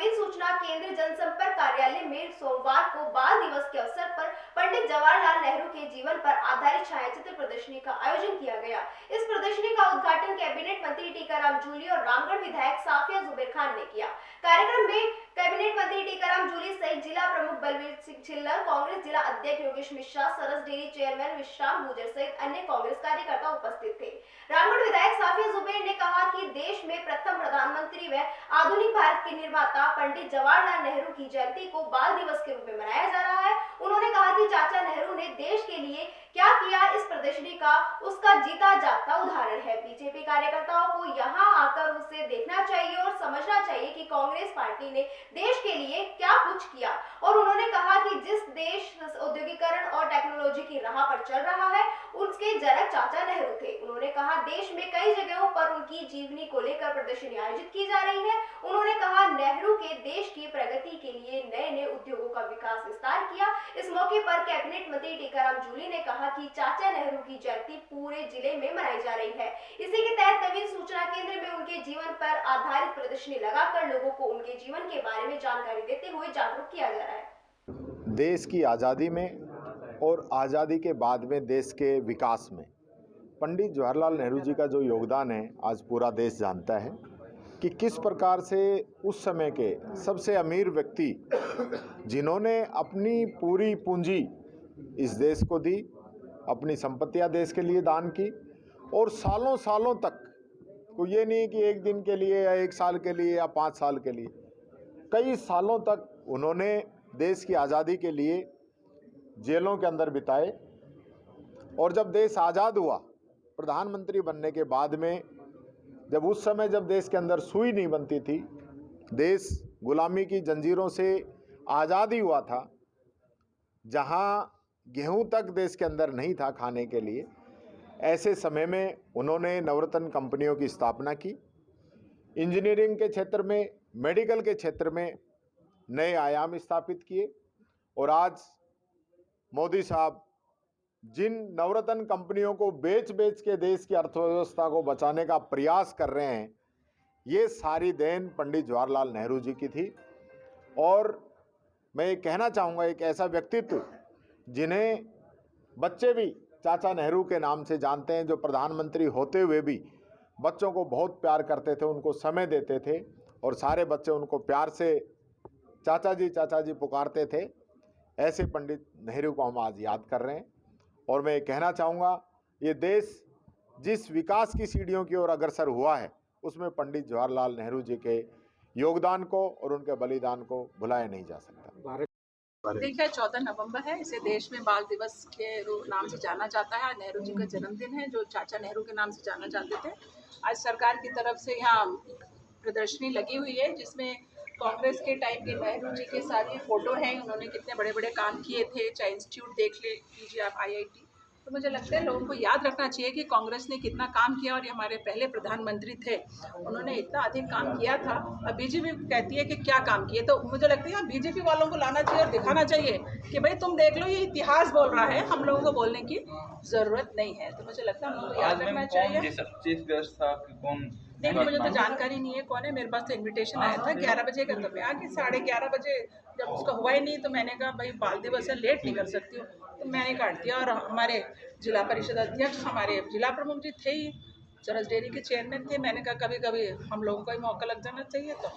नवीन सूचना केंद्र जनसंपर्क कार्यालय में सोमवार को बाल दिवस के अवसर पर पंडित जवाहरलाल नेहरू के जीवन पर आधारित छायाचित्र प्रदर्शनी का आयोजन किया गया। इस प्रदर्शनी का उद्घाटन कैबिनेट मंत्री टीकाराम जूली और रामगढ़ विधायक साफिया जुबेर खान ने किया। कार्यक्रम में कैबिनेट मंत्री टीकाराम जूली सहित जिला प्रमुख बलवीर सिंह छिल्लर, कांग्रेस जिला अध्यक्ष योगेश मिश्रा, सरस डेयरी चेयरमैन विश्राम गुजर सहित अन्य कांग्रेस कार्यकर्ता उपस्थित थे। रामगढ़ विधायक साफिया जुबेर ने कहा कि देश में प्रथम प्रधानमंत्री व आधुनिक भारत के निर्माता पंडित जवाहरलाल नेहरू की जयंती को बाल दिवस के रूप में मनाया जा रहा है। उन्होंने कहा कि चाचा नेहरू ने देश के लिए क्या किया, इस प्रदर्शनी का उसका जीता जागता उदाहरण है। बीजेपी कार्यकर्ताओं को यहाँ आकर उसे देखना चाहिए और समझना चाहिए कि कांग्रेस पार्टी ने देश के लिए क्या कुछ किया। और उन्होंने कहा कि जिस देश औद्योगिकरण और टेक्नोलॉजी की राह पर चल रहा है उसके जनक चाचा नेहरू थे। उन्होंने कहा देश में कई जगहों पर उनकी जीवनी को लेकर प्रदर्शनी आयोजित की जा रही है। उन्होंने कहा नेहरू के देश की प्रगति के लिए नए नए उद्योगों का विकास विस्तार किया। इस मौके पर कैबिनेट मंत्री टीकाराम जूली ने कहा कि चाचा नेहरू की जयंती पूरे जिले में मनाई जा रही है। इसी के तहत नवीन सूचना केंद्र में उनके जीवन पर आधारित प्रदर्शनी लगाकर लोगों को उनके जीवन के बारे में जानकारी देते हुए जागरूक किया जा रहा है। देश की आज़ादी में और आज़ादी के बाद में देश के विकास में पंडित जवाहरलाल नेहरू जी का जो योगदान है आज पूरा देश जानता है कि किस प्रकार से उस समय के सबसे अमीर व्यक्ति जिन्होंने अपनी पूरी पूंजी इस देश को दी, अपनी संपत्तियां देश के लिए दान की और सालों सालों तक, को ये नहीं कि एक दिन के लिए या एक साल के लिए या 5 साल के लिए, कई सालों तक उन्होंने देश की आज़ादी के लिए जेलों के अंदर बिताए। और जब देश आज़ाद हुआ प्रधानमंत्री बनने के बाद में, जब उस समय जब देश के अंदर सुई नहीं बनती थी, देश गुलामी की जंजीरों से आज़ाद ही हुआ था, जहां गेहूं तक देश के अंदर नहीं था खाने के लिए, ऐसे समय में उन्होंने नवरत्न कंपनियों की स्थापना की। इंजीनियरिंग के क्षेत्र में, मेडिकल के क्षेत्र में नए आयाम स्थापित किए। और आज मोदी साहब जिन नवरत्न कंपनियों को बेच के देश की अर्थव्यवस्था को बचाने का प्रयास कर रहे हैं, ये सारी देन पंडित जवाहरलाल नेहरू जी की थी। और मैं ये कहना चाहूँगा, एक ऐसा व्यक्तित्व जिन्हें बच्चे भी चाचा नेहरू के नाम से जानते हैं, जो प्रधानमंत्री होते हुए भी बच्चों को बहुत प्यार करते थे, उनको समय देते थे और सारे बच्चे उनको प्यार से चाचा जी पुकारते थे। ऐसे पंडित नेहरू को हम आज याद कर रहे हैं। और मैं ये कहना चाहूँगा, ये देश जिस विकास की सीढ़ियों की ओर अग्रसर हुआ है, उसमें पंडित जवाहरलाल नेहरू जी के योगदान को और उनके बलिदान को भुलाया नहीं जा सकता। देखिए, 14 नवंबर है, इसे देश में बाल दिवस के नाम से जाना जाता है। नेहरू जी का जन्मदिन है, जो चाचा नेहरू के नाम से जाना जाते थे। आज सरकार की तरफ से यहाँ प्रदर्शनी लगी हुई है, जिसमें कांग्रेस के टाइम के नेहरू जी के सारी फोटो हैं। उन्होंने कितने बड़े बड़े काम किए थे, चाहे इंस्टीट्यूट देख लीजिए आप, IIT। तो मुझे लगता है लोगों को याद रखना चाहिए कि कांग्रेस ने कितना काम किया और ये हमारे पहले प्रधानमंत्री थे, उन्होंने इतना अधिक काम किया था। अब बीजेपी कहती है कि क्या काम किए, तो मुझे लगता है बीजेपी वालों को लाना चाहिए और दिखाना चाहिए कि भाई तुम देख लो, ये इतिहास बोल रहा है, हम लोगों को बोलने की जरूरत नहीं है। तो मुझे लगता है हम लोगों को याद रखना चाहिए। देखिए, मुझे तो जानकारी नहीं है कौन है, मेरे पास तो इनविटेशन आया था 11 बजे का, तो मैं आके 11:30 बजे, जब उसका हुआ ही नहीं तो मैंने कहा भाई बाल दिवस है, लेट नहीं कर सकती हूँ, तो मैंने काट दिया। और हमारे जिला परिषद अध्यक्ष, हमारे जिला प्रमुख जी थे ही, सरस डेयरी के चेयरमैन थे, मैंने कहा कभी कभी हम लोगों को ही मौका लग जाना चाहिए। तो